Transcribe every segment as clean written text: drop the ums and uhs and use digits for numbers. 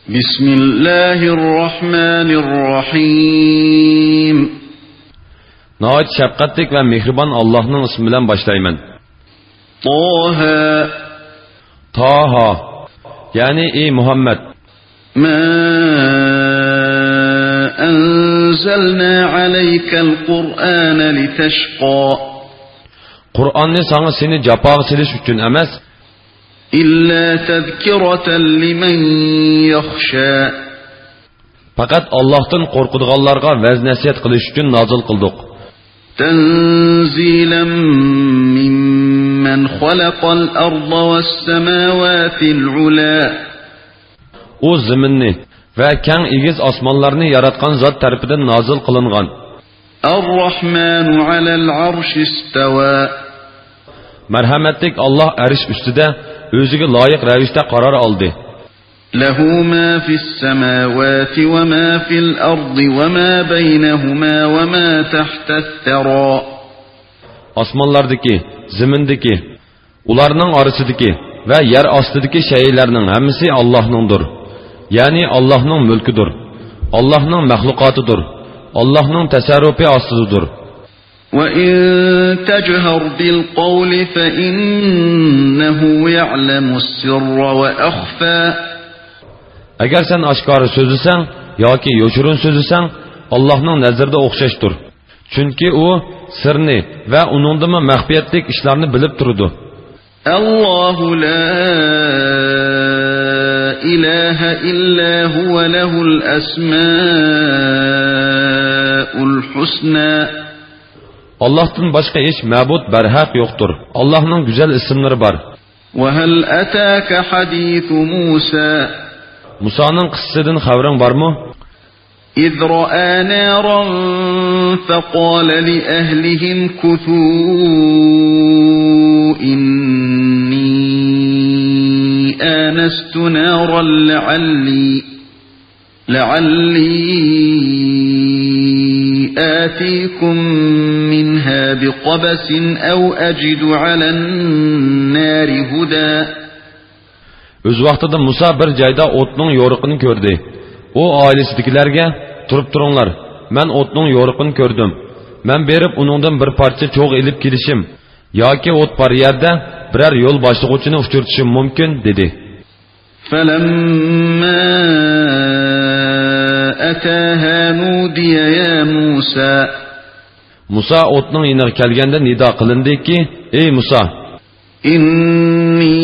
Bismillahirrahmanirrahim. Nəhayət şəfqətlik və mehriban Allah'ın ismi bilan başlayman. Taha. Yani ey Muhammed. Ma anzalna aleykel Kur'an litashqa. Kur'an'ı sana seni capağı siliş üçün emas. İlla tezkiratan limen yakhsha. Fakat Allah'tan korkuduğanlarga vəz nəsihət qilish üçün nazil qıldık. Tanzilan mimmen xalaqal arda was samawatil ula. O ziminni və kəng egiz osmonlarni yaratgan zot tarafidan nazil qilingan. Ar-Rahmanu alal arshi istawa. Merhametlik Allah arish ustida o'ziga loyiq ravishda qaror oldi. له ما في السماوات وما في الأرض وما بينهما وما تحت الثرى. Osmonlardagi, zimindagi, ularning orasidagi va yer ostidagi shaylarning hammasi Allohningdir. Ya'ni Allohning mulkidir. Allohning mahluqotidir. Allohning tasarrufi ostidadir. وَإِن تَجْهَرْ بِالْقَوْلِ فَإِنَّهُ يَعْلَمُ السِّرَّ وَأَخْفَى. Agar sen oshkora so'zlasang yoki yo'shirin so'zlasang Allohning nazarida o'xshashdir. Chunki u sirni va uningdimi maxfiyatlik ishlarni bilib turadi. Allohu la ilaha illa huwa lahul asmaul husna. Allohdan boshqa hech ma'bud barhaq yo'qdir. Allohning go'zal ismlari bor. Wa hal ataka hadithu Musa. Musa'nın qissasidan xabaring bormi? إذ رأى نارا فقال لأهلهم كثوا إني آنست نارا لعلي آتيكم منها بقبس أو أجد على النار هدى. Öz vaqtida Musa bir joyda o'tning yo'riqini ko'rdi. O oilasidagilarga turib turinglar. Men o'tning yo'riqini ko'rdim. Men berib uningdan bir parcha cho'g' elib kelishim yoki o't bor yerda biror yo'l boshlig'uvchini uchirtishim mumkin dedi. Falamma ataha nudiya ya Musa. Musa o'tning yoniga kelganda nido qilindiki, ey Musa, inni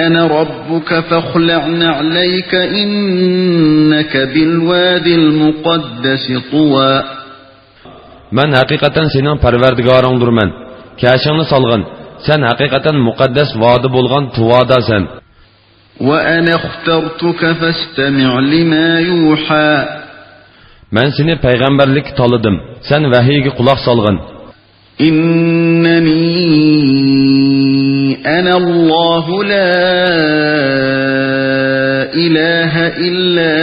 أنا ربك فاخلع نعليك إنك بالوادي المقدس طوى. من حقيقة senin parvardigarыңdırman. Kaşını salgın. Sen hakikaten mukaddes vaadi bulgan tuvada sen. وأنا اخترتك فاستمع لما يوحى. Men seni peygamberlik tanıdım. Sen vahiyge kulak salgın. إنني أنا الله لا إله إلا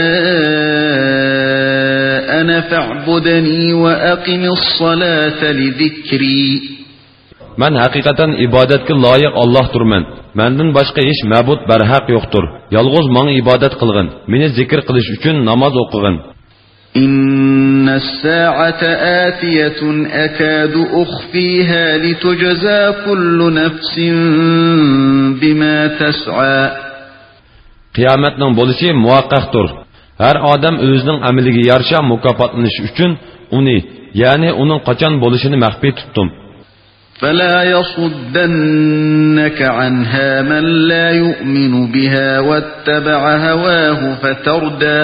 أنا فاعبدني وأقم الصلاة لذكري. Men hakikaten ibadetki layık Allah'tır men. Menden başka hiç mabut berhaq yoktur. Yalğız bana ibadet kılgın. Meni zikir kılış üçün namaz okugın. إن الساعة آتية أكاد أخفيها لتجزى كل نفس بما تسعى. Kıyametnin boluşu muhakkaktur. Her adam özünün ameliga yarışa mukafatlanış üçün onu, yani onun kaçan boluşunu mahfi tuttum. فلا يصدنك عنها من لا يؤمن بها واتبع هواه فتردى.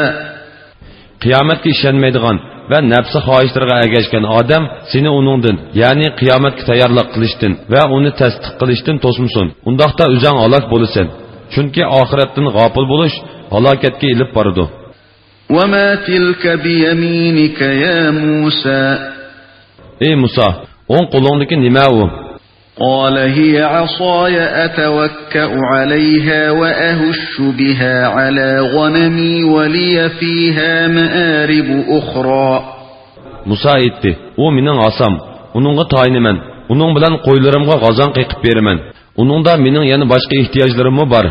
Kıyametki işenmeydiğen ve nefsi haişlerine ergeçken adam seni onundan, yani kıyametki tayarlıq kılıştın ve onu tasdik kılıştın tosmusun. Undaqda üzən alak bolusen. Çünkü ahiretten gafil buluş halaketki ilip barıdı. وَمَا تِلْكَ بِيَمِينِكَ يَا مُوسَى. Ey Musa, on kolundaki nime o? قال هي عصاي أتوكأ عليها وأهش بها على غنمي ولي فيها مآرب أخرى. Musa etti. O mening asam. Onunğa tayiniman. Onun bilan qo'ylarimga g'azon qiqib beraman. Uningda mening yana boshqa ehtiyojlarim bor.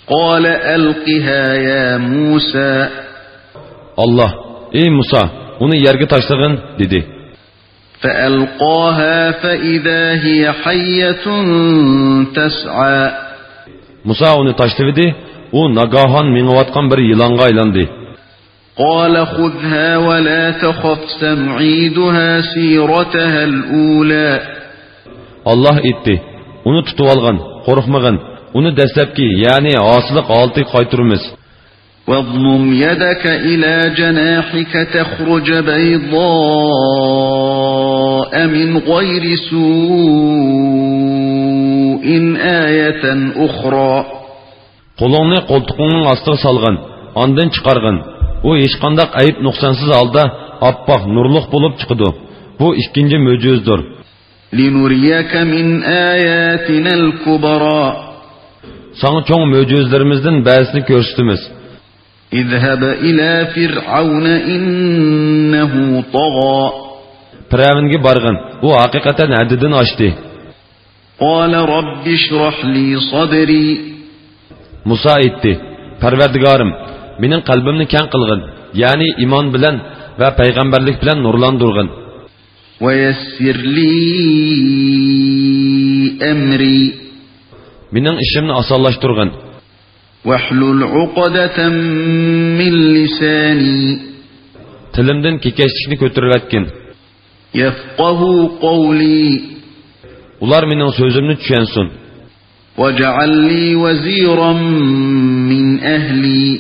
قال ألقها يا موسى Allah, ey Musa, onu yerge taşlagın dedi. فألقاها فإذا هي حية تسعى Musa onu taşlıvidi, o nagahan minvatkan bir yılanga aylandı. قال خذها ولا تخف سنعيدها سيرتها الأولى Allah etti, onu tutuvalgan, korkmagın, onu deslepki, yani asılık altı kaytırımız. واضمم يدك إلى جناحك تخرج بيضاء من غير سوء آية أخرى Kolunu koltuğunun astığı salgın, andın çıkargın. O hiçkandak ayıp noksansız alda appaq, nurluq bulup çıkıdı. Bu ikinci möcüzdür. لنريك من آياتنا الكبرى Sana çoğun möcüzlerimizden bazısını görsütümüz. اذهب إلى فرعون إنه طغى Piravinge bargın, o hakikaten haddini aştı. قال رب اشرح لي صدري Musa etti, Parvardigarım, menin qalbimni keng qilgin, yani iman bilan va payg'ambarlik bilan nurlandurgin. ويسر لي أمري Mening ishimni osonlashtirgin. واحلل عقدة من لساني Tilimdan kekashlikni ko'tarayotgin. يفقه قولي Ular mening so'zimni tushunsin. واجعل لي وزيرا من أهلي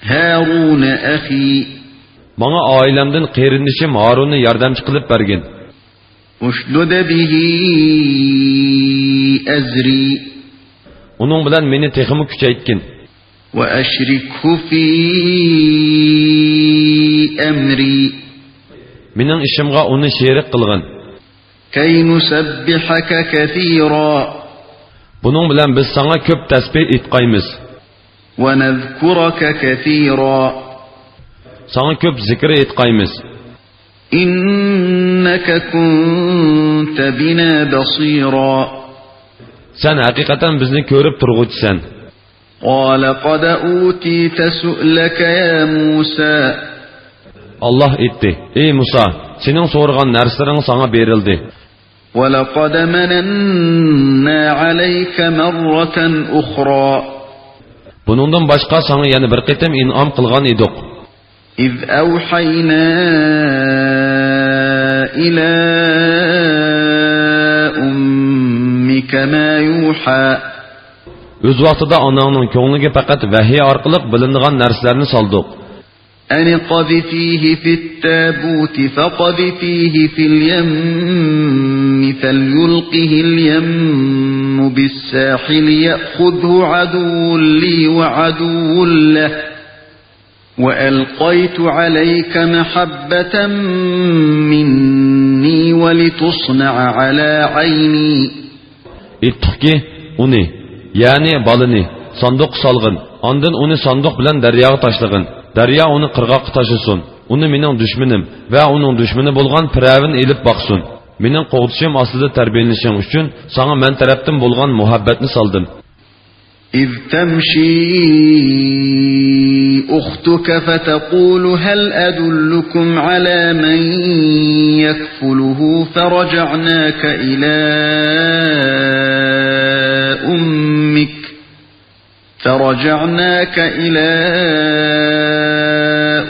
هارون أخي Bana ailemden qerindishim Harunni yordamchi qilib bergin. اشدد به أزري Uning bilan meni texmi kuchaytgin. وأشركه في أمري Mening ishimga uni sherik qilgin. كي نسبحك كثيرا Buning bilan biz sana ko'p tasbih etqaymiz. ونذكرك كثيرا Sana ko'p zikr etqaymiz. إنك كنت بنا بصيرا Sen haqiqatan bizni ko'rib turg'uchisan. قال قد أوتيت سؤلك يا موسى Allah etti, ey Musa, sening so'ragan narsalaring sana berildi. ولقد مننا عليك مرة أخرى Buningdan boshqa sana yana bir qitim in'om qilgan edik. إذ أوحينا إلى أمك ما يوحى O'z vaqtida onangning ko'ngliga faqat vahiy orqali bilinadigan narsalarni soldik. أن قذفيه في التابوت فقذفيه في اليم فليلقه اليم بالساحل يأخذه عدو لي وعدو له وألقيت عليك محبة مني ولتصنع على عيني Etdikki, uni, yani balını, sandık salgın, andın onu sandık bilen deryaga taşlagın. Darya onu qirg'oqqa tashasin. Uni mening dushmanim va uning dushmani bo'lgan Firavn elib boqsin. Mening qo'g'dishim ostida tarbiyalanishing uchun sana men tarafdan bo'lgan muhabbatni soldim. إذ تمشي أختك فتقول هل أدلكم على من يكفله فرجعناك إلى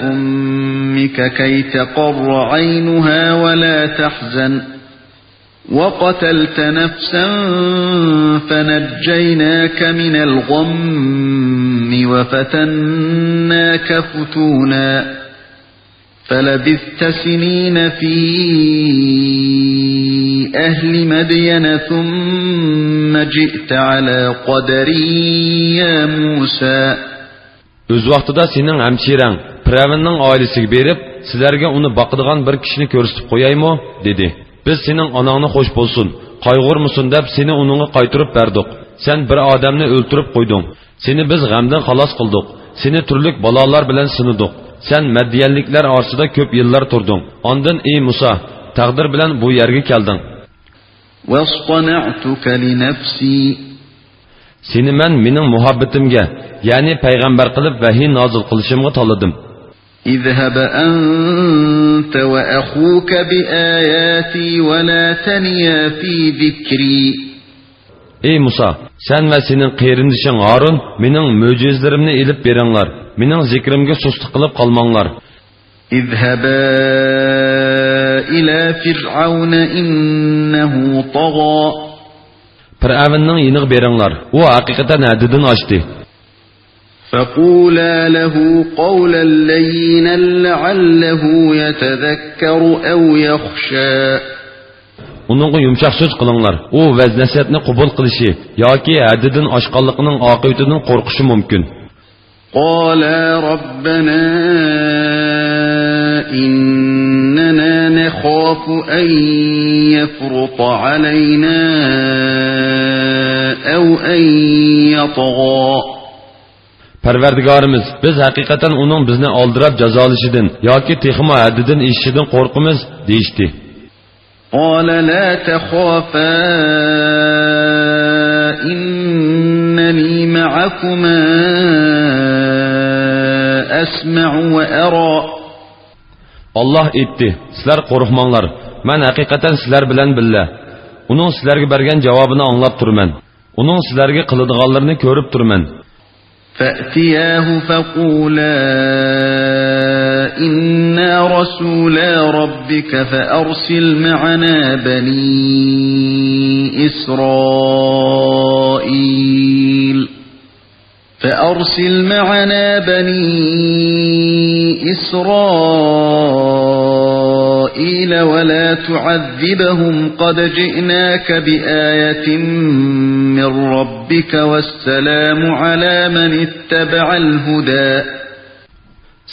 أمك كي تقر عينها ولا تحزن وقتلت نفسا فنجيناك من الغم وفتناك فتونا فلبثت سنين في أهل مدين ثم جئت على قدري يا موسى Öz vaqtida sening hamshirang Firavnning oilasiga berib, sizlarga uni boqadigan bir kishini ko'rsatib qo'yaymi, dedi. Biz sening onangni xo'sh bo'lsin, qayg'urmusin deb seni uningga qaytirib berdik. Sen bir odamni o'ltirib qo'yding. Seni biz g'amdan xalos qildik. Seni turli balolar bilan sinadik. Sen Madyanliklar orasida ko'p yillar turding. Ondan ey Musa, taqdir bilan bu yerga kelding. واصطنعتك لنفسي Seni men mening muhabbatimga, ya'ni payg'ambar qilib vahiy nozil qilishimga tanladim. اذهب أنت وأخوك بآياتي ولا تنيا في ذكري. Ey Musa, sen ve senin qeyrindishing Harun mening mo'jizalarimni elib beringlar. Mening zikrimga suslik qilib qolmanglar. اذهبا إلى فرعون إنه طغى. Fir'avnning yiniga beringlar. U haqiqatan haddidan oshdi. فقولا له قولا لينا لعله يتذكر أو يخشى. Onunğa yumshoq so'z qilinglar. U vaz nasihatni qabul qilishi yoki haddidan oshqonligining oqibatidan qo'rqishi mumkin. قالا ربنا إننا نخاف أن يفرط علينا أو أن يطغى. Parvardigorimiz, biz haqiqatan uning bizni oldirab jazolashidan yoki texmo haddidan eshishidan qo'rqimiz deyishdi. قال لا تخافا إنني معكما أسمع وأرى. Allah aytdi, sizlar qo'rqmanglar. Men haqiqatan sizlar bilan billa. Uning sizlarga bergan javobini anglab turman. Uning sizlarga qiladiganlarini ko'rib turman. فأتياه فقولا إنا رسولا ربك فأرسل معنا بني إسرائيل ولا تعذبهم قد جئناك بآية من ربك والسلام على من اتبع الهدى.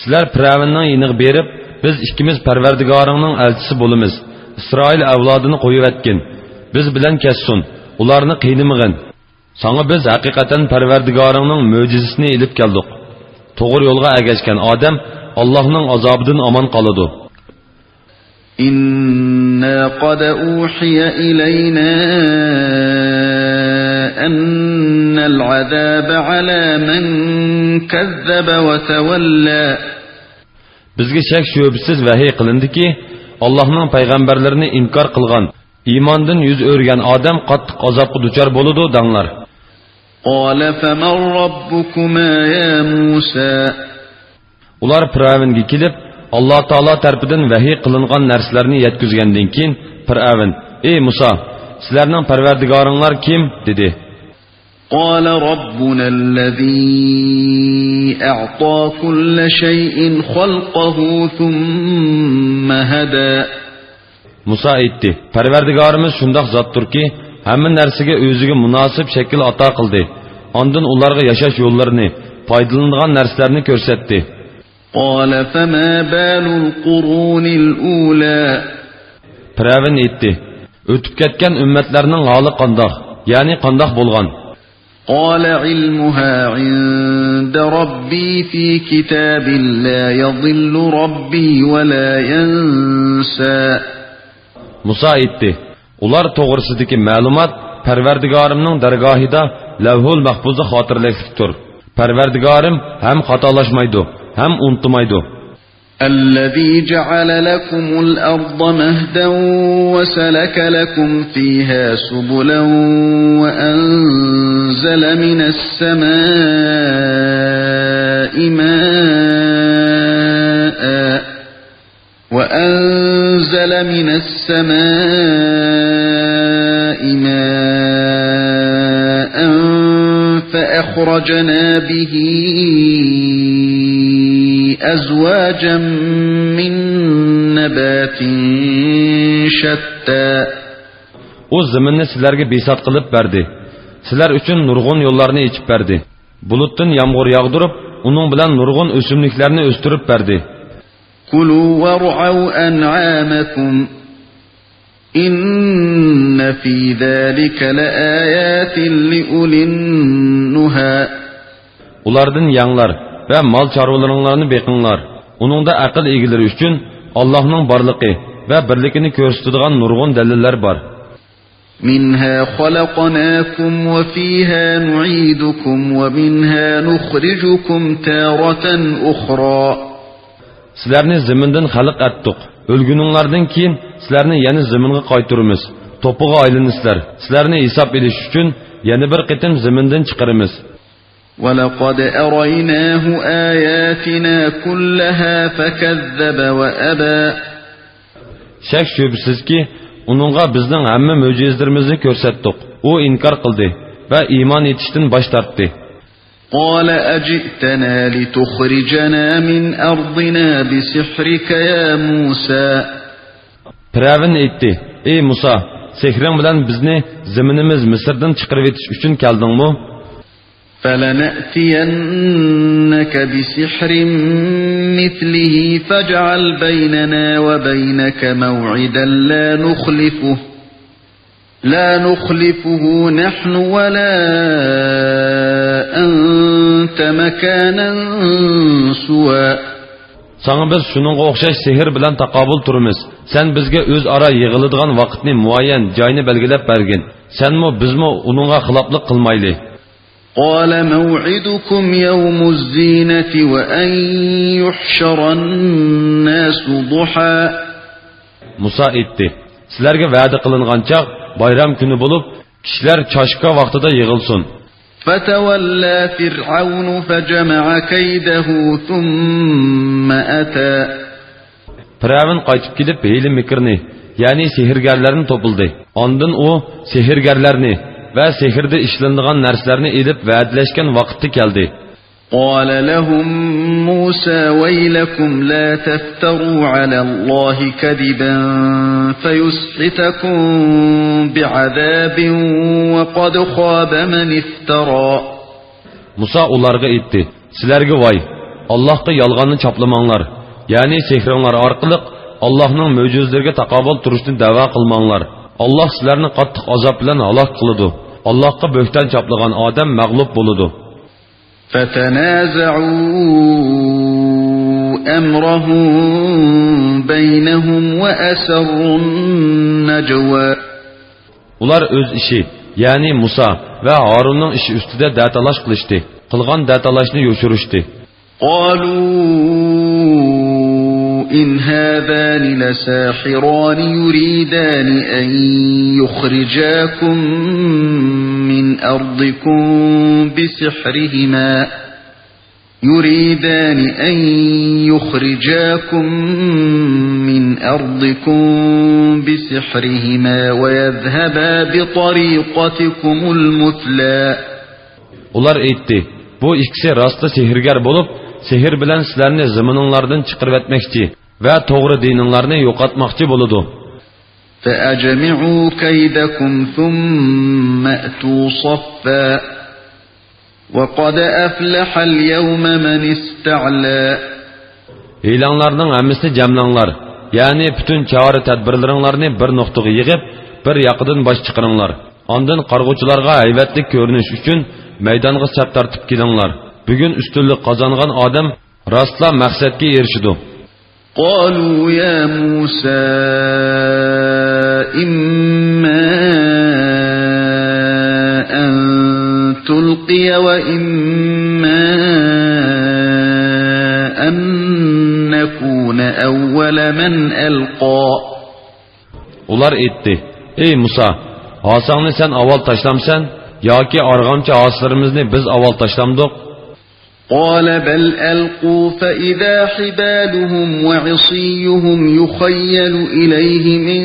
Sizlar Firavunning yiniga berib, biz ikkimiz Parvardigoringning elchisi bo'lamiz. İsroil avlodini qo'yib etgin. Biz bilan kessin. Ularni qiynamagin. Sana biz haqiqatan Parvardigoringning mo'jizasini elib keldik. To'g'ri yo'lga ergashgan odam Allohning azobidan omon qoladi. إنا قد أوحي إلينا أن العذاب على من كذب وتولى. Bizga shak shubsiz vahiy qilindiki, Allohning payg'ambarlarini inkor qilgan, iymondan yuz o'rgan odam qattiq azobga duchor bo'ladi danglar. قال فمن ربكما يا موسى. Ular Firavunga kelib, Allah Taala tarafidan vahiy qilingan narsalarni yetkazgandan keyin Firavun, ey Musa, sizlarning parvardigoringlar kim dedi. قال ربنا الذي أعطى كل شيء خلقه ثم هدى. Musa aytdi, Parvardigorimiz shundoq zotdirki, hamma narsaga o'ziga munosib shakl ato qildi. Ondan ularga yashash yo'llarini, foydalanadigan narsalarni ko'rsatdi. قال فما بال القرون الأولى. Firavun aytdi, o'tib ketgan ummatlarning holi qandoq, ya'ni qandoq bo'lgan? قال علمها عند ربي في كتاب لا يضل ربي ولا ينسى. Musa aytdi, ular to'g'risidagi ma'lumot Parvardigorimning dargohida lavhul mahfuzda xotirlikdir. Parvardigorim ham xatolashmaydi, ham unutmaydi. الذي جعل لكم الأرض مهدا وسلك لكم فيها سبلا وأنزل من السماء ماء فأخرجنا به أزواجا من نبات شتى. O zaminni sizlarga besat qilib berdi. Sizlar uchun nurg'un yo'llarni ochib berdi. Bulutdan yomg'ir yog'dirib, uning bilan nurg'un o'simliklarni o'stirib berdi. Kulu war'u an'amakum inna fi zalika laayatin liulin nuha. Ulardan yanglar ve mal çarvalarını beqinglar. Uningda aql egilari uchun Allohning borligi ve birligini ko'rsatadigan nurg'un dalillar bor. منها خلقناكم وفيها نعيدكم ومنها نخرجكم تارة أخرى. Sizlarni zamindan xalq etdik. O'lguninglardan keyin sizlarni yana zaminga qaytaramiz. To'piga aylanasizlar. Sizlarni hisob edish uchun yana bir qitim zamindan chiqaramiz. وَلَقَدْ أَرَيْنَاهُ آيَاتِنَا كُلَّهَا فَكَذَّبَ وَأَبَى. Shak shubsizki, uningga bizning hamma mo'jizlarimizni ko'rsatdik. U inkor qildi va iymon etishdan bosh tortdi. قال أجئتنا لتخرجنا من أرضنا بسحرك يا موسى. Firavun aytdi: "Ey Musa, sehring bilan bizni zaminimiz Misrdan chiqarib etish uchun keldingmi? فلنأتينك بسحر مثله فاجعل بيننا وبينك موعدا لا نخلفه نحن ولا أنت مكانا سوى. Sana biz şununğa o'xshash sehr bilan taqobil turamiz. Sen bizga o'z ara yig'iladigan vaqtni muayyan joyni belgilab bergin. Senmi bizmi uningga xiloflik qilmayli. قال موعدكم يوم الزينة وأن يحشر الناس ضحى. Musa aytdi: "Sizlarga va'da qilingan chaq bayram kuni bo'lib, kishilar choshqa vaqtida yig'ilsin." فتولى فرعون فجمع كيده ثم أتى. Firavun qaytib kelib hiyla mikrni, ya'ni sehrgarlarni to'pildi. Ondan u sehrgarlarni va sehrda ishlanadigan narsalarni elib va'dalashgan vaqtda keldi. قال لهم موسى ويلكم لا تفتروا على الله كذبا فيسحتكم بعذاب وقد خاب من افترى. Musa ularga aytdi: "Sizlarga voy, Allohga yolg'onni chaplamanglar, ya'ni sehringlar orqali Allohning mo'jizalariga taqobil turishni da'vo qilmanglar. Alloh sizlarni qattiq azob bilan halok qiladi. Allohga bo'xton chaplagan odam mag'lub bo'ladi." فتنازعوا أمرهم بينهم وأسروا النجوى. Ular o'z ishi, ya'ni Musa va Harunning ishi ustida datalash qilishdi. Qilgan datalashni yo'shirishdi. قالوا إن هذان لساحران يريدان أن يخرجاكم من أرضكم بسحرهما ويذهبا بطريقتكم المثلى. Ular aytdi: "Bu ikkisi rostda sehrgar bo'lib, sehr bilan sizlarni zamininglardan chiqarib etmoqchi va to'g'ri dininglarni yo'qotmoqchi bo'ladi." فأجمعوا كيدكم ثم أتوا صفا وقد أفلح اليوم من استعلى. Hiylanglarning hammasini jamlanglar, ya'ni bütün çağrı tadbirlaringlarni bir nuqtaga yig'ib, bir yoqdan bosh chiqaringlar. Ondan qarg'uvchilarga haybatlik ko'rinish uchun maydonga chap tortib kelinglar. Bugun ustunlik qozongan odam rostla maqsadga erishidi. قالوا يا موسى إما أن تلقي وإما أن نكون أول من ألقى. Ular aytdi: "Ey Musa, asangni sen avval tashlamsan yoki arg'amchi aslarimizni biz avval tashlamdik?" قال بل ألقوا فإذا حبالهم وعصيهم يخيل إليه من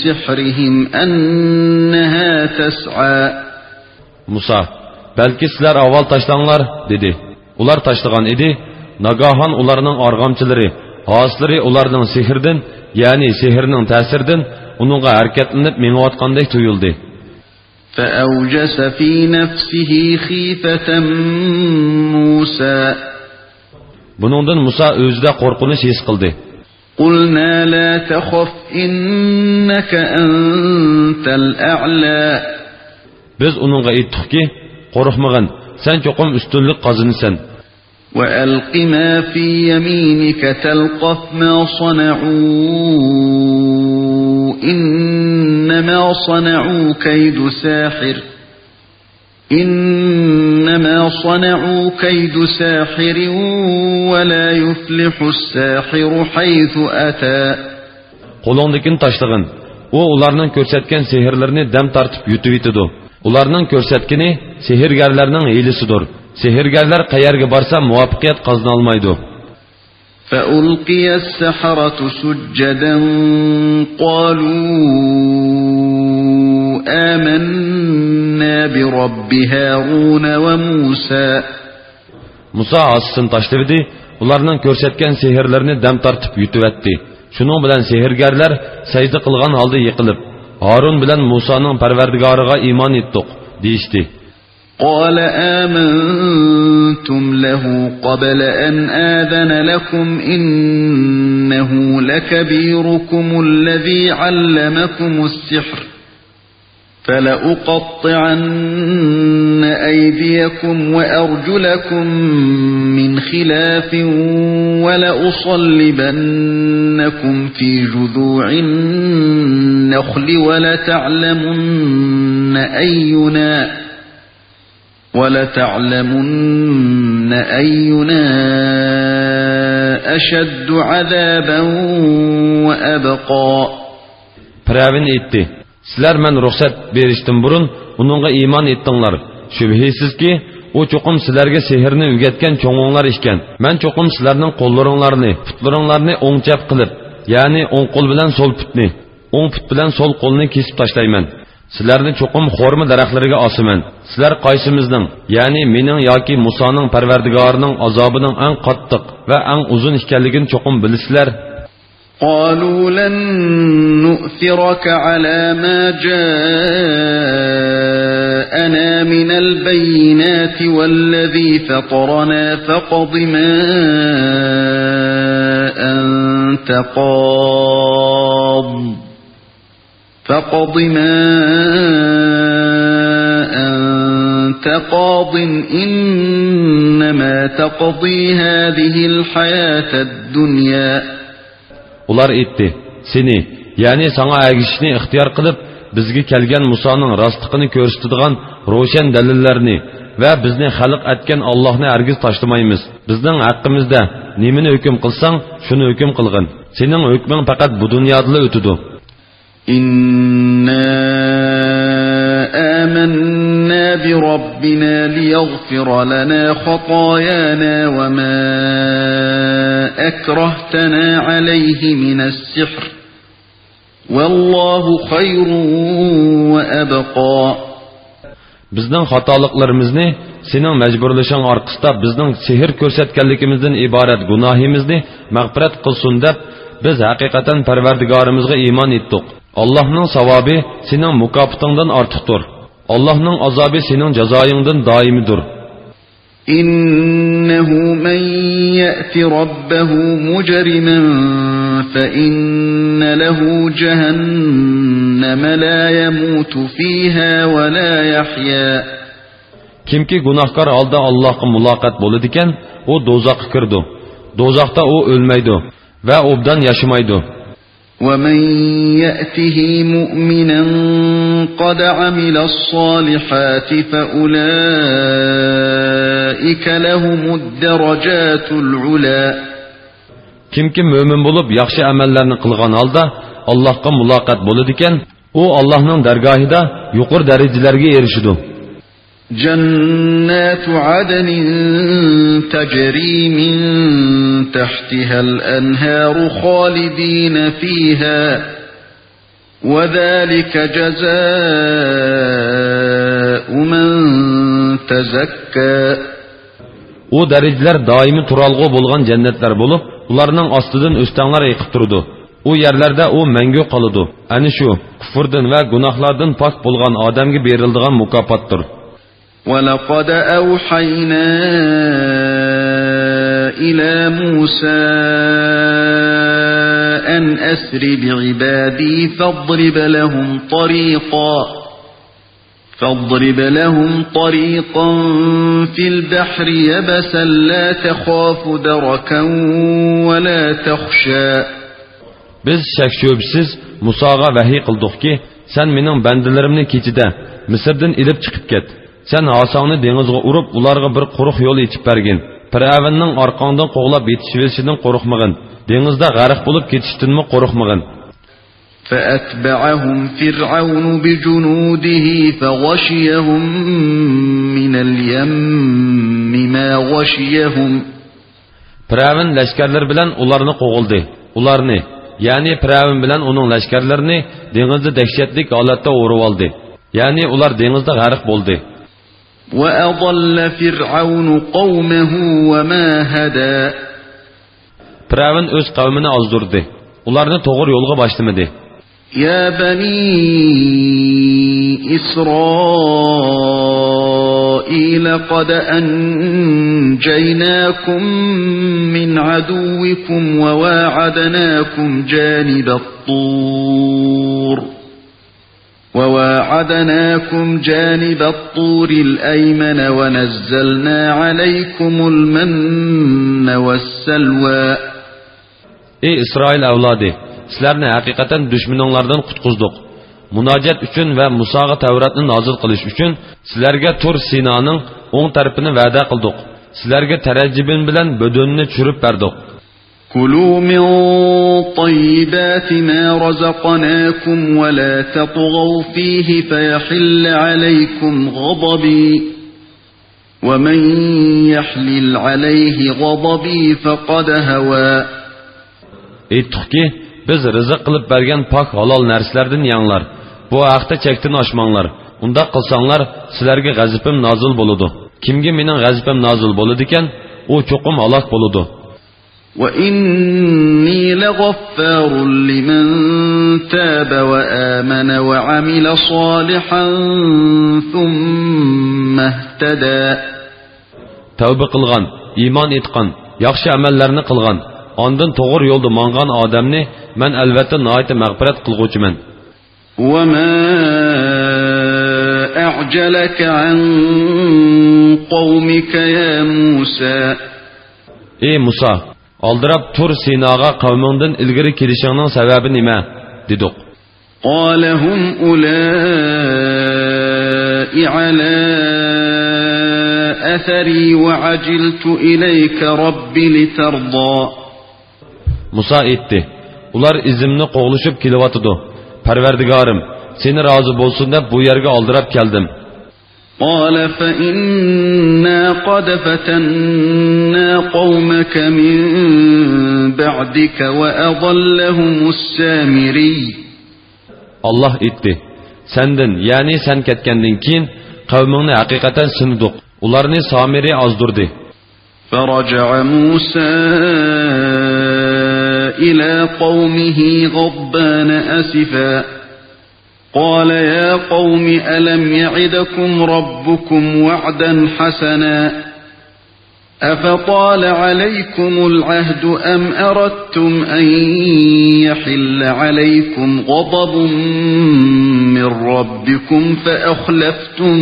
سحرهم أنها تسعى. Musa: "Belki sizlar avval tashlanglar" dedi. Ular tashlagan edi. Nagahan ularning arg'amchilari, haslari ularning sehrdan, ya'ni sehrning ta'siridan uningga harakatlanib menayotgandek tuyuldi. فأوجس في نفسه خيفة موسى. Buningdan Musa o'zida qo'rqinish his qildi. قلنا لا تخف إنك أنت الأعلى. Biz uningga aytdikki, qo'rqmagin, sen cho'qim ustunlik qozinasan. وألق ما في يمينك تلقف ما صنعوا إنما صنعوا كيد ساحر ولا يفلح الساحر حيث أتى. Qo'lingdekini tashlag'in. U ularning ko'rsatgan sehrlarini dam tortib yutib yetadi. Ularning ko'rsatkini sehrgarlarning hiylasidir. Sehrgarlar qayerga borsa muvaffaqiyat qozona olmaydi. فألقي السحرة سجدا قالوا آمنا برب هارون وموسى. Musa asısını tashladı. Ularning ko'rsatgan sehrlarini dam tortib yutib etdi. Shuning bilan sehrgarlar sajda qilgan holda yiqilib, Harun bilan Musaning Parvardigoriga iymon etdik deyishdi. قال آمنتم له قبل أن آذن لكم إنه لكبيركم الذي علمكم السحر فلأقطعن أيديكم وأرجلكم من خلاف ولأصلبنكم في جذوع النخل ولتعلمن أينا أشد عذابا وأبقى. Piravin etti. Sizlar men ruxsat berishdan burun uningga iymon etdinglar. Shubhisizki, u cho'qim sizlarga sehrni o'rgatgan cho'ng'inglar ekan. Men cho'qim sizlarning qo'llaringlarni, putlaringlarni o'ngchap qilib, ya'ni o'ng qo'l bilan so'l putni, o'ng put bilan so'l qo'lni kesib tashlayman. Sizlarni cho'qim xorma daraxtlariga osaman. Sizlar qaysimizning, ya'ni mening yoki Musoning Parvardigorining azobining eng qattiq va eng uzun ekanligini cho'qim bilasizlar. قالوا لن نؤثرك على ما جاءنا من البينات والذي فطرنا فاقض ما أنت قاض إنما تقضي هذه الحياة الدنيا. Ular etdi. Seni, ya'ni sana agishishni ixtiyor qilib, bizga kelgan Musoning rostligini ko'rsatadigan ro'shan dalillarni va bizni xalq etgan Allohni hargiz tashlamaymiz. Bizning haqqimizda nimani hukm qilsang, shuni hukm qilgin. Sening hukming faqat bu dunyoda o'tadi. Inna amanna bi robbina liyaghfir lana khotoyana wa ma akrahtana alayhi min as-sihr wallahu khayrun wa abqa. Bizning xatoliklarimizni sening majburlashing orqasida bizning sehr ko'rsatganligimizdan iborat gunohimizni mag'firat qilsin deb biz haqiqatan Parvardigorimizga iymon etdik. Allohning savobi sening mukofotingdan ortiqdir. Allohning azobi sening jazoyingdan doimidir. إنه من يأت ربه مجرما فإن له جهنم لا يموت فيها ولا يحيا. Kimki gunohkor holda Allohga muloqot bo'ladigan, u do'zaxga kirdi. Do'zaxda u o'lmaydi va obdan yashamaydi. ومن يأته مؤمنا قد عمل الصالحات فأولئك لهم الدرجات العلى. Kimki mo'min bo'lib yaxshi amallarni qilgan holda Allohga muloqot bo'ladigan, u Allohning dargohida yuqori darajalarga erishadi. جنات عدن تجري من تحتها الأنهار خالدين فيها وذلك جزاء من تزكى. O darajalar doimiy turalg'u bo'lgan jannatlar bo'lib, ularning ostidan o'stanlar yiqib turdi. O yerlarda o mangu qoladi. Ani shu kufrdan va gunohlardan pok bo'lgan odamga beriladigan mukofotdir. وَلَقَدْ أَوْحَيْنَا إِلَى مُوسَى أَنْ أَسْرِ بِعِبَادِي فاضرب لهم طريقا في البحر يبسا لا تخاف دركا ولا تخشى. Biz shak shubsiz Musoga vahiy qildikki, sen mening bandalarimni kechida Misrdan ilib chiqib ket. Sen Hasonni dengizga urib, ularga bir quruq yo'l yechib bergin. Firavunning orqangdan qo'g'lab yetishishdan qo'rqmagin. Dengizda g'arq bo'lib ketishdanmi qo'rqmagin. فأتبعهم فرعون بجنوده فغشيهم من اليم ما غشيهم. Firavun lashkarlar bilan ularni qo'g'ildi. Ularni, ya'ni Firavun bilan uning lashkarlarini dengizda dahshatli holatda o'rib oldi. Ya'ni ular dengizda g'arq bo'ldi. وأضل فرعون قومه وما هدى. Firavun o'z qavmini ozdirdi. Ularni to'g'ri yo'lga boshlamadi. يا بني إسرائيل قد أنجيناكم من عدوكم وواعدناكم جانب الطور الأيمن ونزلنا عليكم المن والسلوى. Ey İsrail avlodi, sizlarni haqiqatan dushmaninglardan qutqizdik. Munojat uchun va Musoga Tavratni nozil qilish uchun sizlarga Tur Sinoning o'ng tarafini va'da qildik. Sizlarga tarajjibin bilan budunni tushirib berdik. كلوا من طيبات ما رزقناكم ولا تطغوا فيه فيحل عليكم غضبي ومن يحلل عليه غضبي فقد هوى. Aytdikki, biz rizq qilib bergan pok halol narsalardan yanglar. Bu haqda chekdan oshmanglar. Unda qilsanglar, sizlarga g'azabim nozil bo'ladi. Kimga mening g'azabim nozil bo'ladi ekan, u cho'qim halok bo'ladi. وَإِنِّي لَغَفَّارٌ لِمَنْ تَابَ وَآمَنَ وَعَمِلَ صَالِحًا ثُمَّ اهْتَدَى. Tavba qilgan, iymon etgan, yaxshi amallarni qilgan, ondan to'g'ri yo'lda mangan odamni men albatta nihoyat mag'firat qilguvchiman. وَمَا أَعْجَلَكَ عَنْ قَوْمِكَ يَا مُوسَى. Ey Musa, aldirab Tur Sinoga qavmingdan ilgari kelishingning sababi nima? dedik. قَالَ هُمْ أُولَئِكَ عَلَى أَثَرِي وَعَجِلْتُ إِلَيْكَ رَبِّ لِتَرْضَى. Musa aytdi, ular izimni qo'g'lishib kelyotdi. Parvardigorim, seni rozi bo'lsin deb bu yerga oldirab keldim. قال فإنا قد فتنا قومك من بعدك وأضلهم السامري. Allah aytdi, senden yani sen ketgandan keyin qavmingni haqiqatan sinidik. Ularni Samiri ozdirdi. فرجع موسى إلى قومه غضبان أسفا قال يا قوم ألم يعدكم ربكم وعدا حسنا أفطال عليكم العهد أم أردتم أن يحل عليكم غضب من ربكم فأخلفتم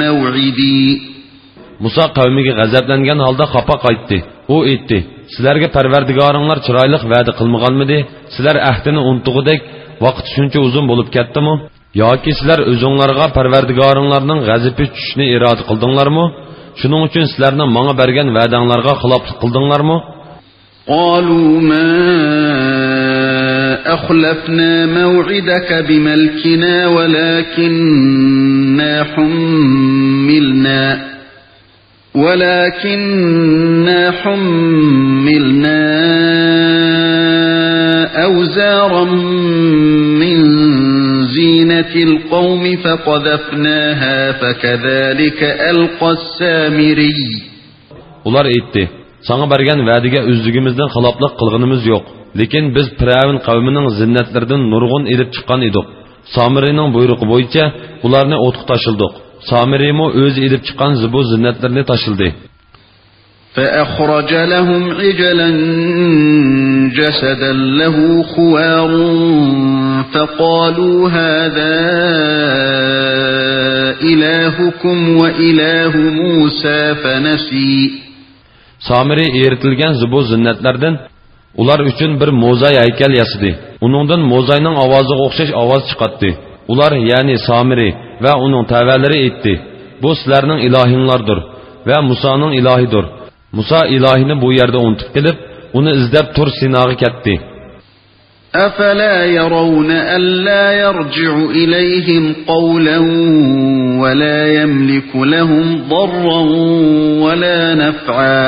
موعدي. Musa qavmiga g'azablangan holda xafa qaytdi. U aytdi, sizlarga Parvardigoringlar chiroyli va'da qilmaganmidi? Sizlar ahdini unutgudek vaqt shuncha uzun bo'lib ketdimi? Yoki sizlar o'zinglarga Parvardigoringlarning g'azabi tushishni iroda qildinglarmi? Shuning uchun sizlarni menga bergan va'danglarga xiloflik qildinglarmi? qalu ma akhlafna maw'idaka bimalkina walakinna حملنا أوزارا من زينة القوم فقذفناها فكذلك ألقى السامري. Ular aytdi, sana bergan va'daga o'zligimizdan xiloflik qilganimiz yo'q. Lekin biz Firavun qavmining zinnatlaridan nurg'un elib chiqqan edik. Samirining buyrug'i bo'yicha ularni o'tga tashildik. Samirimo o'zi elib chiqqan zibu zinnatlarni tashildi. فأخرج لهم عجلا جسدا له خوار فقالوا هذا إلهكم وإله موسى فنسي. Samiri eritilgan zibu zinnatlardan Ular uchun bir mo'zay haykal yasadi. Uningdan mo'zayning ovoziga o'xshash ovoz chiqatdi. Ular, ya'ni Samiri va uning tavalari aytdi: "Bu sizlarning ilohinglardir va Musoning ilohidir." Musa ilohini bu yerda unutib kelib, uni izlab Tur Sinoga ketdi. أفلا يرون ألا يرجع إليهم قولا ولا يملك لهم ضرا ولا نفعا.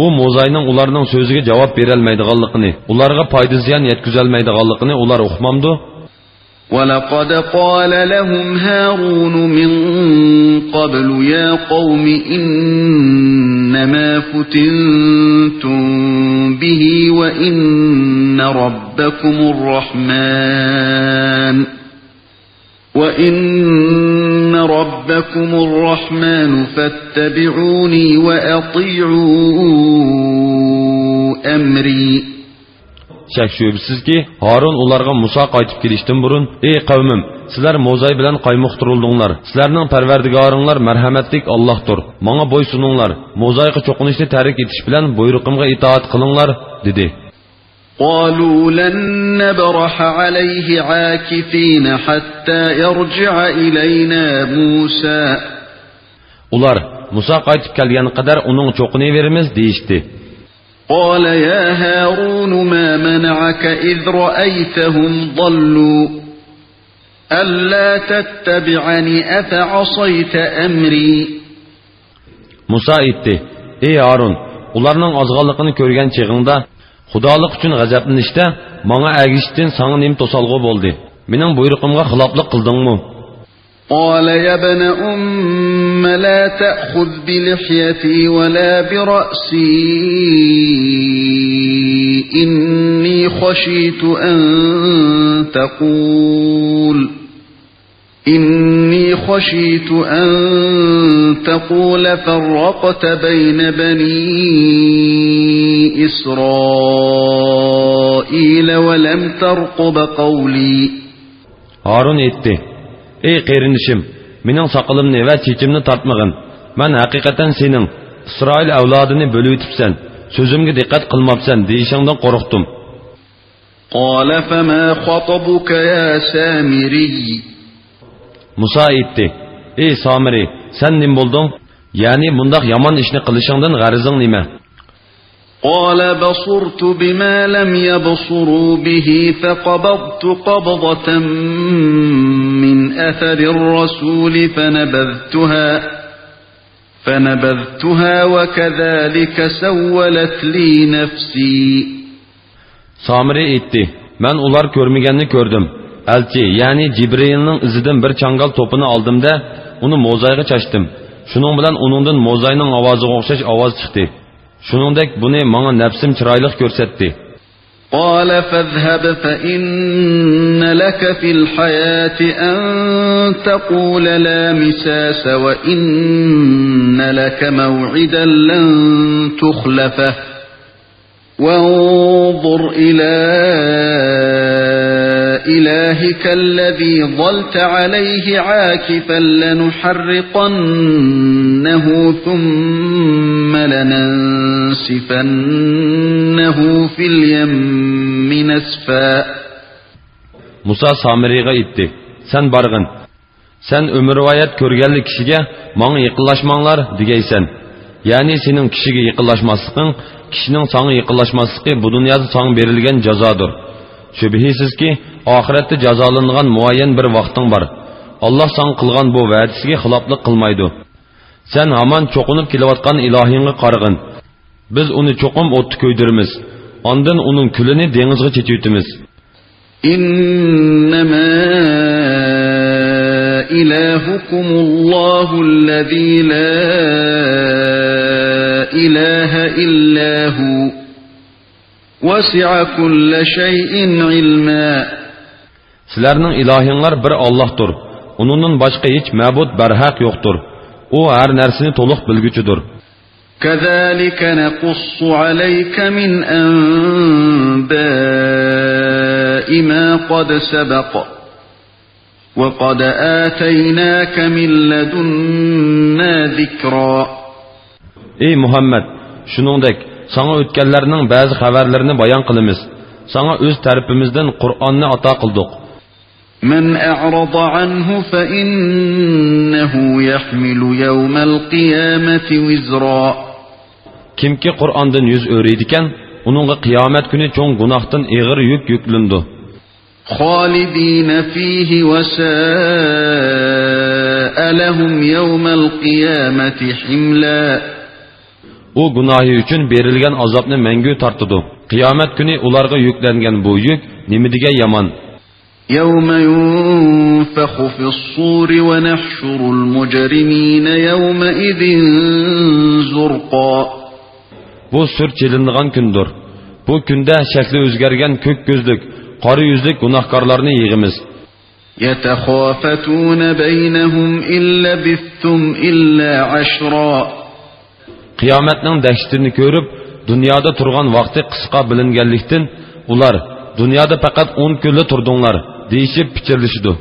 U mo'zayning ularning so'ziga javob berolmaydiganligini, ularga foyda ziyon yetkazolmaydiganligini ular uqmamdi. وَلَقَدْ قَالَ لَهُمْ هَارُونُ مِنْ قَبْلُ يَا قَوْمِ إِنَّمَا فُتِنْتُمْ بِهِ وَإِنَّ رَبَّكُمُ الرَّحْمَنُ فَاتَّبِعُونِي وَأَطِيعُوا أَمْرِي. Şək şübhəsizki, Harun onlarga Musa qaytıb kelişdən burun: "Ey qavmim, sizlər mo'zay bilan qaymoqtiruldinglar. Sizlərning Parvardigoringlar marhamatlik Allohdir. Menga bo'ysuninglar. Mo'zayga cho'qinishni tarik etish bilan buyruqimga itoat qilinglar" dedi. قالوا لن نبرح عليه عاكفين حتى يرجع إلينا موسى. Ular Musa qaytib kelgan qadar uning cho'qini verimiz deyishdi. قال يا هارون ما منعك إذ رأيتهم ضلوا ألا تتبعني أفعصيت أمري. Musa aytdi: "Ey Harun, ularning ozg'anligini ko'rgan chig'ingda Xudolik uchun g'azablanishda menga agishdan sana nim to'salg'u bo'ldi. Mening buyruqimga xiloflik qildingmi?" قال يا ابن أم لا تأخذ بلحيتي ولا برأسي إني خشيت أن تقول فرقت بين بني إسرائيل ولم ترقب قولي. Harun aytdi: "Ey qerinishim, mening soqolimni va chechimni tortmag'in. Men haqiqatan sening Isroil avlodini bo'lib o'tibsan, so'zimga diqqat qilmabsan deyishingdan qo'rqdim." قال فما خطبك يا سامري. Musa aytdi: "Ey Samiri, sen nim bo'lding? Ya'ni bundaq yomon ishni qilishingdan g'arizing nima?" قال بصرت بما لم يبصروا به فقبضت قبضة من أثر الرسول فنبذتها وكذلك سولت لي نفسي. Samiri aytdi: "Men ular ko'rmaganni ko'rdim. Elchi, ya'ni Cibrilning izidan bir changal to'pini oldimda, uni mo'zayga chashdim. Shuning bilan uningdan mo'zayning ovoziga o'xshash ovoz chiqdi. Shuningdek buni menga nafsim chiroyli ko'rsatdi." قال فاذهب فإن لك في الحياة أن تقول لا مساس وإن لك موعدا لن تخلفه وانظر إلى إلهك الذي ظلت عليه عاكفا لنحرقنه ثم لننسفنه في اليم نسفا. Musa Samiri'ga aytdi: "Sen barg'in. Sen umrvayat ko'rganlik kishiga menga yaqinlashmanglar degaysan. Ya'ni sening kishiga yaqinlashmasliging, kishining senga yaqinlashmasligi bu dunyoda senga berilgan jazodir. Shubhisizki, oxiratda jazolanadigan muayyan bir vaqting bor. Alloh sen qilgan bu va'dasiga xiloflik qilmaydi. Sen hamon cho'qinib kelayotgan ilohingga qarag'in. Biz uni cho'qim o'tni ko'ydiramiz. Ondan uning kulini dengizga chechitamiz." إنما إلهكم الله الذي لا إله إلا هو وسع كل شيء علما. Sizlarning ilohinglar bir Allohdir. Uningdan boshqa hech ma'bud barhaq yo'qdir. U har narsani to'liq bilguchidir. كذلك نقص عليك من أنباء ما قد سبق وقد آتيناك من لدنا ذكرا. Ey Muhammed, shuningdek sana o'tganlarning ba'zi xabarlarini bayon qilamiz. Sana o'z tarafimizdan Qur'onni ato qildik. من أعرض عنه فإنه يحمل يوم القيامة وزرا Kimki Qur'ondan yuz o'raydigan, uningga qiyomat kuni cho'ng gunohdan og'ir yuk yuklandi. خالدين فيه وساء لهم يوم القيامة حملا U gunohi uchun berilgan azobni mangu tortidi. Qiyomat kuni ularga yuklangan bu yuk nimidiga yomon. يوم ينفخ في الصور ونحشر المجرمين يومئذ زرقا Bu sur chelindigan kundir. Bu kunda shakli o'zgargan ko'k ko'zlik, qora yuzlik gunohkorlarni yig'imiz. يتخافتون بينهم إن لبثتم إلا عشرا Qiyomatning dahshatini ko'rib, dunyoda turgan vaqti qisqa bilinganlikdan ular dunyoda faqat 10 kunli turdinglar deyishib pichirlashdi.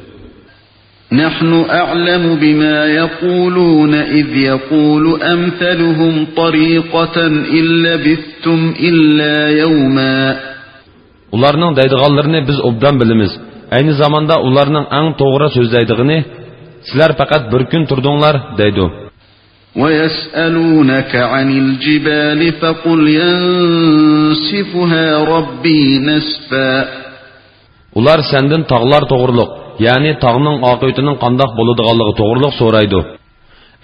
نحن أعلم بما يقولون إذ يقول أمثلهم طريقة إن لبثتم إلا يوما Ularning deydiganlarini biz obdan bilamiz. Ayni zamanda ularning eng to'g'ri so'zlaydigini sizlar faqat bir kun turdinglar deydi. ويسألونك عن الجبال فقل ينسفها ربي نسفا Ular senden tağlar to'g'riliq, ya'ni tağning oqibatining qandoq bo'ladiganligi to'g'riliq so'raydi.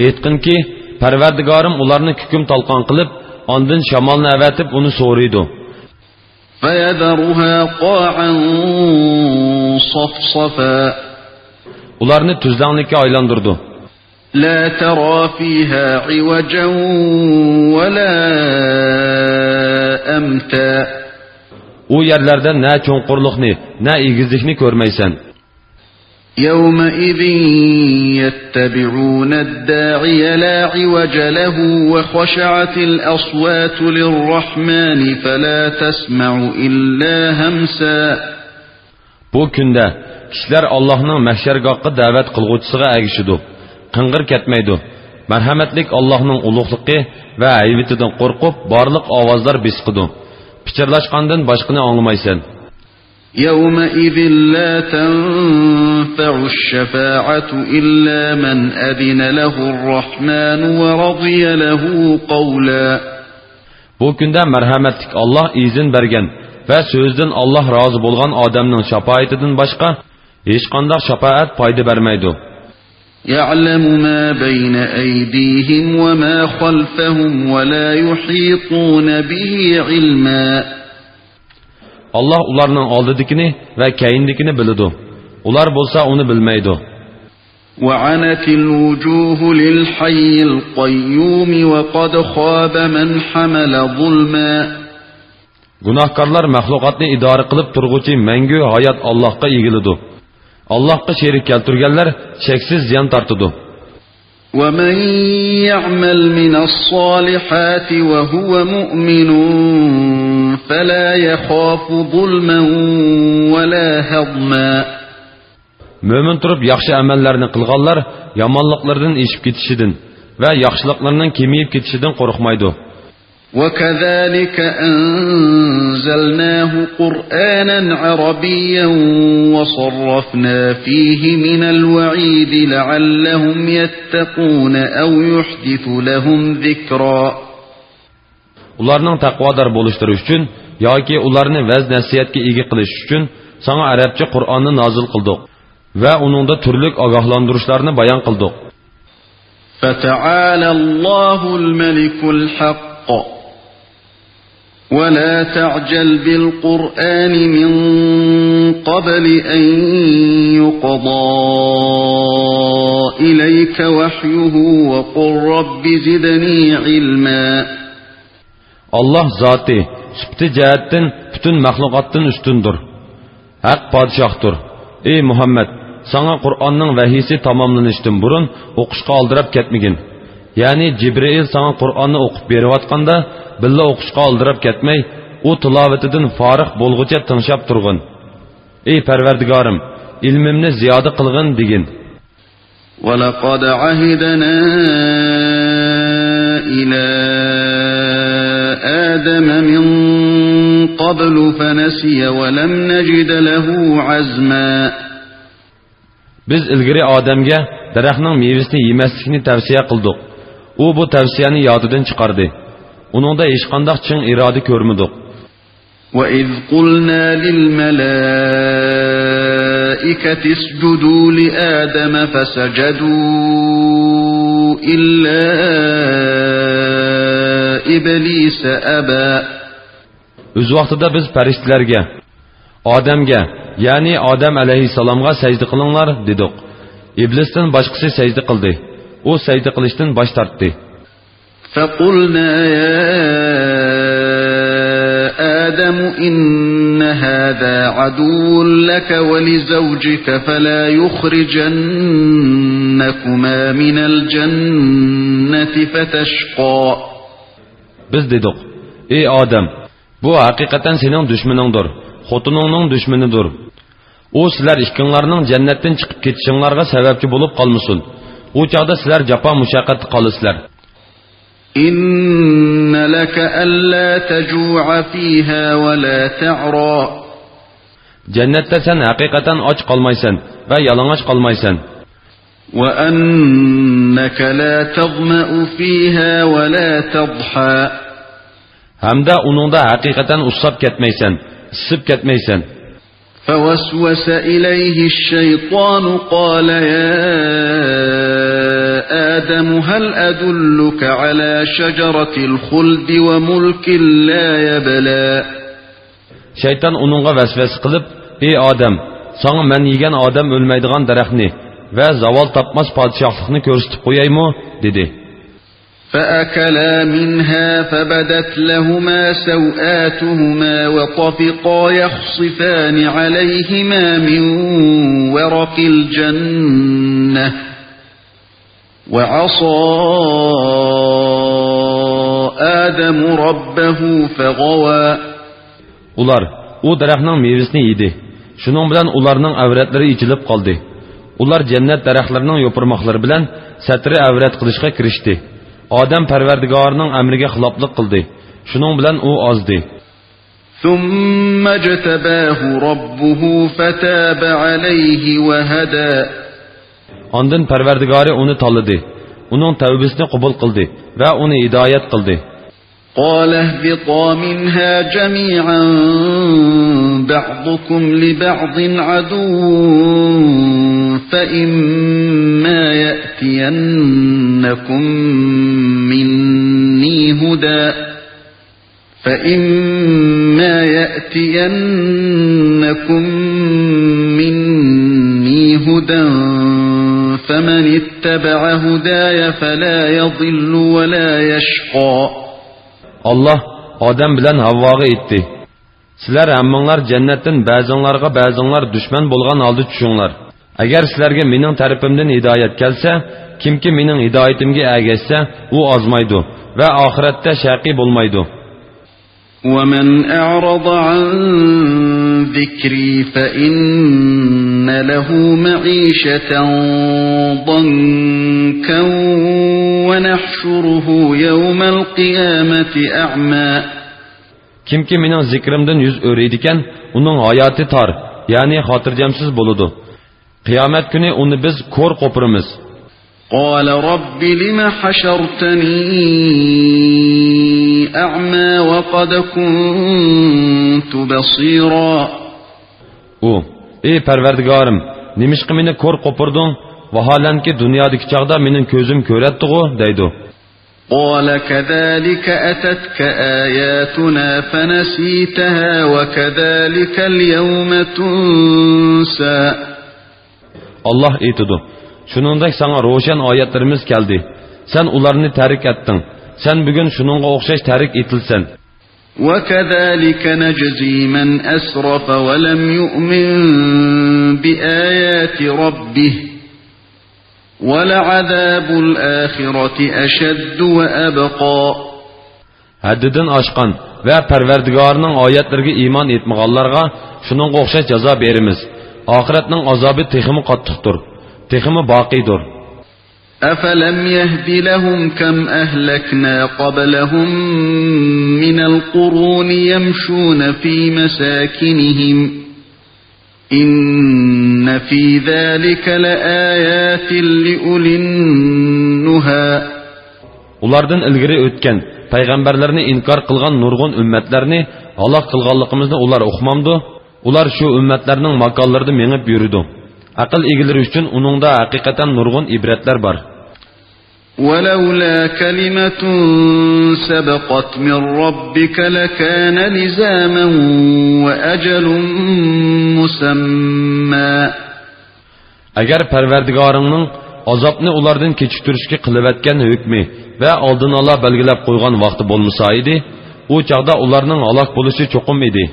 Aytqinki, Parvardigorim ularni kukum talqon qilib, ondan shamolni avatib uni so'raydi. فيذرها قاعا صفصفا Ularni tuzlanlikka aylandirdi. لا ترى فيها عوجا ولا أمتا U yerlarda na cho'nqurlikni, na egizlikni ko'rmaysan. يومئذ يتبعون الداعي لا عوج له وخشعت الأصوات للرحمن فلا تسمع إلا همسا Bu kunda kishilar Allohning mahshargohga da'vat qilguvchisiga agishidi. Qing'ir ketmaydi. Marhamatlik Allohning ulug'ligi va ayvitidan qo'rqib, barliq ovozlar besqidi. Pichirlashgandan boshqani anglamaysan. يومئذ لا تنفع الشفاعة إلا من أذن له الرحمن ورضي له قولا Bu kunda marhamatlik Allah izin bergan va so'zdan Allah rozi bo'lgan odamning shafoatidan boshqa hech qanday shafaat foyda bermaydi. يعلم ما بين أيديهم وما خلفهم ولا يحيطون به علما Allah ularning oldidikini va keyindikini biladi. Ular bo'lsa uni bilmaydi. وعنت الوجوه للحي القيوم وقد خاب من حمل ظلما Gunohkorlar mahluqotni idora qilib turg'uchi mangu hayot Allohga egiladi. Allohga sherik keltirganlar cheksiz ziyon tortadi. ومن يعمل من الصالحات وهو مؤمن فلا يخاف ظلما ولا هضما Mo'min turib yaxshi amallarni qilganlar yomonliklardan eshib ketishidan va yaxshiliklarning kemiyib ketishidan qo'rqmaydi. وكذلك أنزلناه قرآنا عربيا وصرفنا فيه من الوعيد لعلهم يتقون أو يحدث لهم ذكرا Ularning taqvodor bo'lishlari uchun yoki ularni vaz nasihatga ega qilish uchun sana arabcha Qur'onni nozil qildik va uningda turli ogohlantirishlarni bayon qildik. فتعالى الله الملك الحق ولا تعجل بالقرآن من قبل أن يقضى إليك وحيه وقل رب زدني علما Allah zati sübti cihetten bütün mahlukatın üstündür. Hak padişahtır. Ey Muhammed, sana Kur'an'ın vahiysi tamamlanıştın burun okuşqa aldırıp ketmegin. Yani Cibril sana Kur'an'ı okup berivatqanda billa okuşqa aldırıp ketmey, o tilavetidin farıq bolğuca tınşap turgun. Ey Perverdigarım, ilmimni ziyade qılgın digin. وَلَقَدْ عَهِدْنَا إِلَى آدم من قبل فنسي ولم نجد له عزما. Biz ilgari odamga daraxtning mevasini yemaslikni tavsiya qildik. U bu tavsiyani yodidan chiqardi. Uningda hech qanday chin iroda ko'rmadik. وَإِذْ قُلْنَا لِلْمَلَائِكَةِ اسْجُدُوا لِآدَمَ فَسَجَدُوا إِلَّا إِبْلِيسَ أَبَى. O'z vaqtida biz farishtalarga, odamga, ya'ni Odam alayhissalomga sajda qilinglar dedik. İblisdan boshqasi sajda qildi. U sajda qilishdan bosh tortdi. فَقُلْنَا يَا آدم إن هذا عدو لك ولزوجك فلا يخرجنكما من الجنة فتشقى. Biz dedik, ey Odam, bu haqiqatan sening dushmaningdir, xotiningning dushmanidir. U sizlar ikkinglarning jannatdan chiqib ketishinglarga sababchi bo'lib qolmasin. U chaqda sizlar jafo mushaqqatda qolasizlar. إن لك ألا تجوع فيها ولا تعرى. Cennette sen hakikaten aç kalmaysan ve yalangach kalmaysan. وأنك لا تظمأ فيها ولا تضحى. Hamda onunda hakikaten usab ketmeysen, ısıp ketmeysen. فوسوس إليه الشيطان قال يا آدم هل أدلك على شجرة الخلد وملك لا يبلى. Şeytan onunğa vesvese qılıp, ey Adem, sana men yegen Adem ölmeydigan daraxtni ve zaval tapmaz padişahlıqni körüstüp qo'yaymi dedi. فأكلا منها فبدت لهما سوآتهما وطفقا يخصفان عليهما من ورق الجنة وعصى آدم ربه فغوى. Ular o daraxtning mevasini yedi. Shuning bilan ularning avratlari ichilib qoldi. Ular jannat daraxtlarining yo'pirmoqlari bilan satri avrat qilishga kirishdi. Odam Parvardigorning amriga xiloflik qildi. Shuning bilan u ozdi. ثم اجتباه ربه فتاب عليه وهدى. Ondan Parvardigori uni tanladi. Uning tavbasini qabul qildi va uni hidoyat qildi. قال اهبطا منها جميعا بعضكم لبعض عدو فإما يأتينكم مني هدى فمن اتبع هداي فلا يضل ولا يشقى. Allah Odam bilan Havvoga aytdi. Sizlar hammanglar jannatdan ba'zinglarga ba'zinglar dushman bo'lgan holda tushinglar. Agar sizlarga mening tarafimdan hidoyat kelsa, kimki mening hidoyatimga ergashsa, u ozmaydi va oxiratda shaqi bo'lmaydi. وَمَنْ أَعْرَضَ عَنْ ذِكْرِي فَإِنَّ لَهُ مَعِيشَةً ضَنكًا وَنَحْشُرُهُ يَوْمَ الْقِيَامَةِ أَعْمَى. Kimki mening zikrimdan yuz o'raydigan, uning hayoti tor, ya'ni xotirjamsiz bo'ladi. Qiyomat kuni uni biz ko'r qo'piramiz. قال رب لم حشرتني أعمى وقد كنت بصيرا. Ey Parvardigorim, nimishqa meni ko'r qo'pirding? Vaholanki dunyodagi chaqda mening ko'zim ko'ratdi-ku, deydi. قال كذلك أتتك آياتنا فنسيتها وكذلك اليوم تنسى. Allah aytdi. Shuningdek sana ro'shan oyatlarimiz keldi. Sen ularni tarik etding. Sen bugun shuningga o'xshash tarik etilsan. وكذلك نجزي من أسرف ولم يؤمن بآيات ربه ولعذاب الآخرة أشد وأبقى. Haddidan oshgan va Parvardigorning oyatlariga iymon etmaganlarga shuningga o'xshash jazo beramiz. Oxiratning azobi texmi qattiqdir. Texmi boqiydir. أفلم يهد لهم كم أهلكنا قبلهم من القرون يمشون في مساكنهم إن في ذلك لآيات لأولي النهى. Ulardan ilgari o'tgan payg'ambarlarni inkor qilgan nurg'un ummatlarni halok qilganligimizni ular uqmamdi. Ular shu ummatlarning makonlarida mengib yuridi. Aql egalari uchun uningda haqiqatan nurg'un ibratlar bor. ولولا كلمة سبقت من ربك لكان لزاما وأجل مسمى. Agar Parvardigoringning azobni ulardan kechiktirishga qilayotgan hukmi va oldin Alloh belgilab qo'ygan vaqti bo'lmasa edi, u chaqda ularning halok bo'lishi cho'qim edi.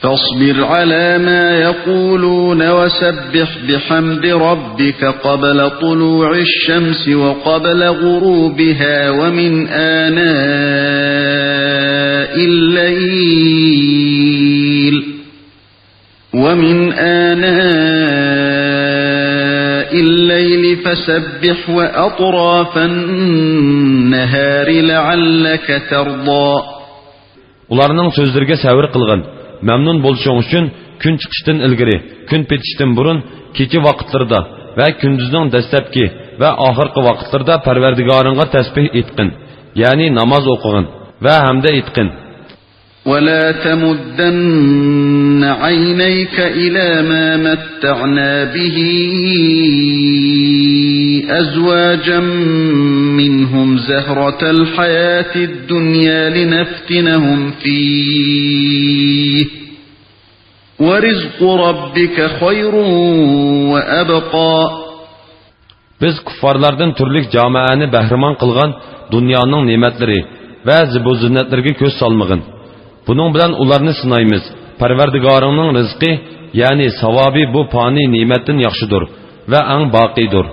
فاصبر على ما يقولون وسبح بحمد ربك قبل طلوع الشمس وقبل غروبها ومن آناء الليل فسبح وأطراف النهار لعلك ترضى. Ularning so'zlariga sabr qilgin. Memnun bo'lishing uchun kun chiqishdan ilgari, kun petishdan burun, kecha vaqtlarda va kunduzning dastlabki va oxirgi vaqtlarda Parvardigoringga tasbih etqin, ya'ni namoz o'qigin va hamda etqin. ولا تمدن عينيك إلى ما متعنا به أزواجا منهم زهرة الحياة الدنيا لنفتنهم فيه ورزق ربك خير وأبقى. Biz kuffarlardan turlik jamoani bahramon qilgan dunyoning ne'matlari va zibu-ziynatlarga ko'z solmag'in. Bunun bilan ularni sinaymiz. Parvardigoringning rizqi, ya'ni savobi bu fani ne'matdan yaxshidir va eng boqiydir.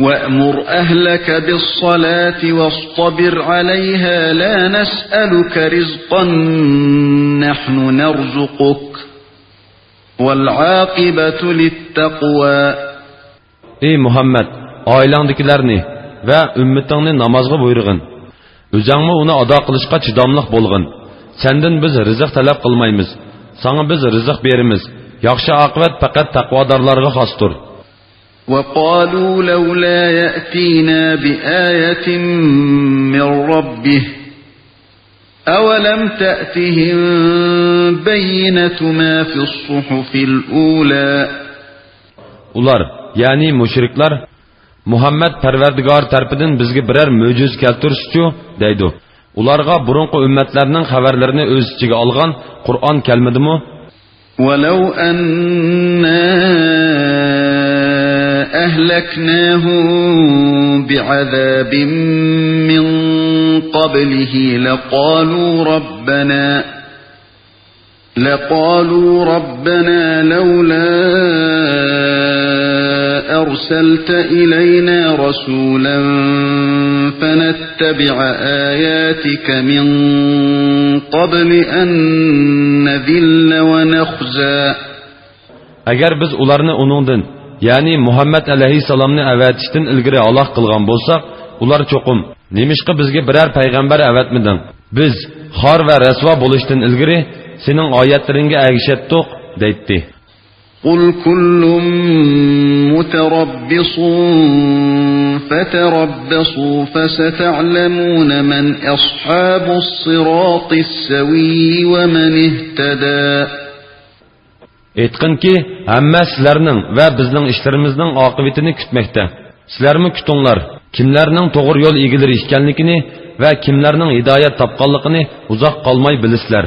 وأمر أهلك بالصلاة واصطبر عليها لا نسألك رزقا نحن نرزقك والعاقبة للتقوى. Ey Muhammed, oilangdagilarni va ummatingni namozga buyurgin. O'zingni uni ado qilishga chidamliq bo'lgin. Sendan biz rizq talab qilmaymiz. Sana biz rizq beramiz. Yaxshi oqibat faqat taqvodorlarga xosdir. وقالوا لولا يأتينا بآية من ربه أولم تأتهم بينة ما في الصحف الأولى. Ular, yani müşrikler, Muhammed Parvardigor tarafidan bizga biror mo'jiz keltirishchu deydi. Ularga burunqi ummatlarning xabarlarini o'z ichiga olgan Qur'on kelmadimi? ولو أننا أهلكناهم بعذاب من قبله لقالوا ربنا لولا أرسلت إلينا رسولا فنتبع آياتك من قبل أن نذل ونخزى. Agar biz ularni onundan, yani Muhammed aleyhisselamni avatishdan ilgari aloq qilgan bo'lsak, ular cho'qim, nemishqa bizga biror payg'ambar avatmiding? Biz xor va rasvo bo'lishdan ilgari sening oyatlaringga agishatdiq deydi. قل كل متربص فتربصوا فستعلمون من أصحاب الصراط السوي ومن اهتدى. Aytqinki, hamma sizlarning va bizning ishlarimizning oqibatini kutmoqda. Sizlarmi kutinglar, kimlarning to'g'ri yo'l egalari ekanligini va kimlarning hidoyat topganligini uzoq qolmay bilasizlar.